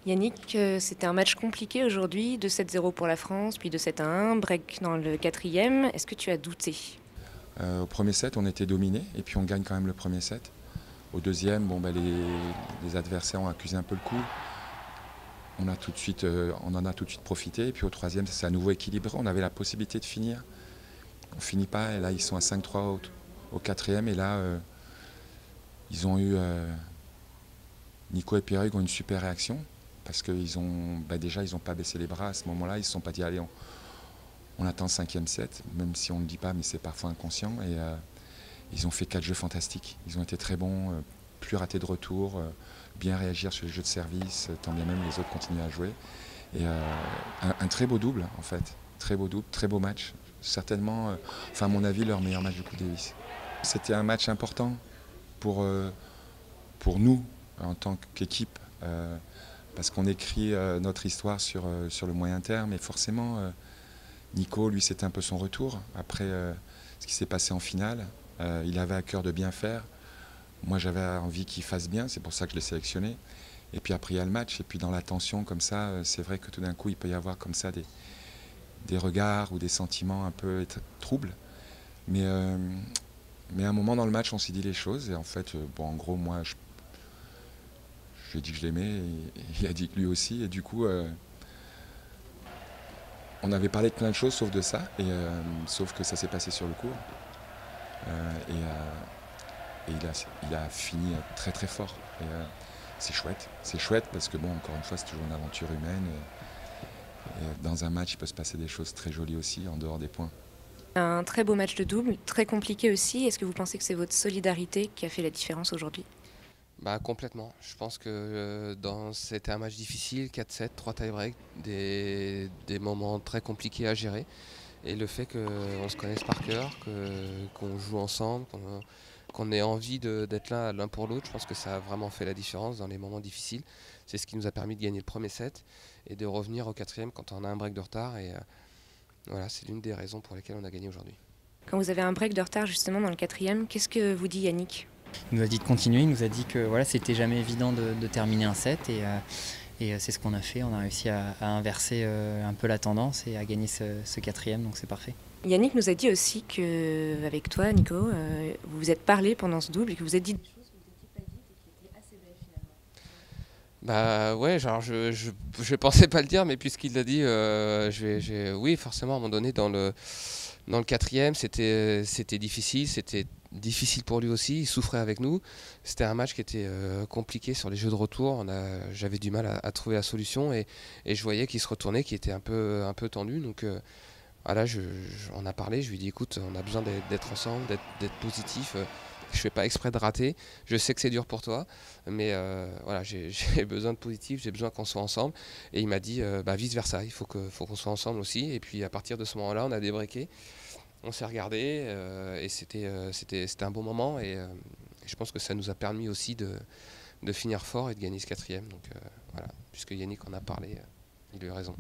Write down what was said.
Yannick, c'était un match compliqué aujourd'hui, 2-7-0 pour la France, puis 2-7-1, break dans le quatrième. Est-ce que tu as douté? Au premier set, on était dominé et puis on gagne quand même le premier set. Au deuxième, les adversaires ont accusé un peu le coup. On en a tout de suite profité. Et puis au troisième, c'est à nouveau équilibré. On avait la possibilité de finir. On finit pas. Et là, ils sont à 5-3 au quatrième. Et là, Nico et Pierre ont une super réaction. Parce qu'ils ont, déjà, ils n'ont pas baissé les bras à ce moment-là. Ils ne se sont pas dit, allez, on attend le cinquième set. Même si on ne le dit pas, mais c'est parfois inconscient. Et ils ont fait 4 jeux fantastiques. Ils ont été très bons, plus ratés de retour, bien réagir sur les jeux de service, tant bien même les autres continuaient à jouer. Et un très beau double, en fait. Très beau double, très beau match. Certainement, à mon avis, leur meilleur match de Coupe Davis. C'était un match important pour, pour nous, en tant qu'équipe, parce qu'on écrit notre histoire sur le moyen terme. Et forcément, Nico, lui, c'était un peu son retour après ce qui s'est passé en finale. Il avait à cœur de bien faire. Moi, j'avais envie qu'il fasse bien, c'est pour ça que je l'ai sélectionné. Et puis après, il y a le match. Et puis dans la tension, comme ça, c'est vrai que tout d'un coup, il peut y avoir comme ça des regards ou des sentiments un peu troubles. Mais, mais à un moment dans le match, on s'est dit les choses. Et en fait, en gros, moi, j'ai dit que je l'aimais. Et il a dit que lui aussi. Et du coup, on avait parlé de plein de choses sauf de ça. Et, sauf que ça s'est passé sur le court. Et il a fini très très fort. Et, c'est chouette parce que encore une fois, c'est toujours une aventure humaine. Et dans un match, il peut se passer des choses très jolies aussi en dehors des points. Un très beau match de double, très compliqué aussi. Est-ce que vous pensez que c'est votre solidarité qui a fait la différence aujourd'hui? Bah complètement. Je pense que c'était un match difficile, 4-7, 3 tie-break, des moments très compliqués à gérer. Et le fait qu'on se connaisse par cœur, qu'on joue ensemble, qu'on ait envie d'être là l'un pour l'autre, je pense que ça a vraiment fait la différence dans les moments difficiles. C'est ce qui nous a permis de gagner le premier set et de revenir au quatrième quand on a un break de retard. Et voilà, c'est l'une des raisons pour lesquelles on a gagné aujourd'hui. Quand vous avez un break de retard justement dans le quatrième, qu'est-ce que vous dit Yannick? Il nous a dit de continuer, il nous a dit que voilà, c'était jamais évident de terminer un set et c'est ce qu'on a fait. On a réussi à inverser un peu la tendance et à gagner ce quatrième, donc c'est parfait. Yannick nous a dit aussi qu'avec toi, Nico, vous vous êtes parlé pendant ce double et que vous vous êtes dit des choses que vous n'étiez pas dites et qui étaient assez belles finalement. Bah ouais, genre je pensais pas le dire, mais puisqu'il l'a dit, oui, forcément, à un moment donné, dans le quatrième, c'était difficile pour lui aussi, il souffrait avec nous. C'était un match qui était compliqué sur les jeux de retour. J'avais du mal à trouver la solution et je voyais qu'il se retournait, qu'il était un peu tendu. Donc voilà, on a parlé, je lui ai dit écoute, on a besoin d'être ensemble, d'être positif. Je fais pas exprès de rater. Je sais que c'est dur pour toi, mais voilà, j'ai besoin de positif, j'ai besoin qu'on soit ensemble. Et il m'a dit vice versa, faut qu'on soit ensemble aussi. Et puis à partir de ce moment-là, on a débriqué, on s'est regardé et c'était un bon moment. Et je pense que ça nous a permis aussi de finir fort et de gagner ce quatrième. Donc voilà, puisque Yannick en a parlé, il a eu raison.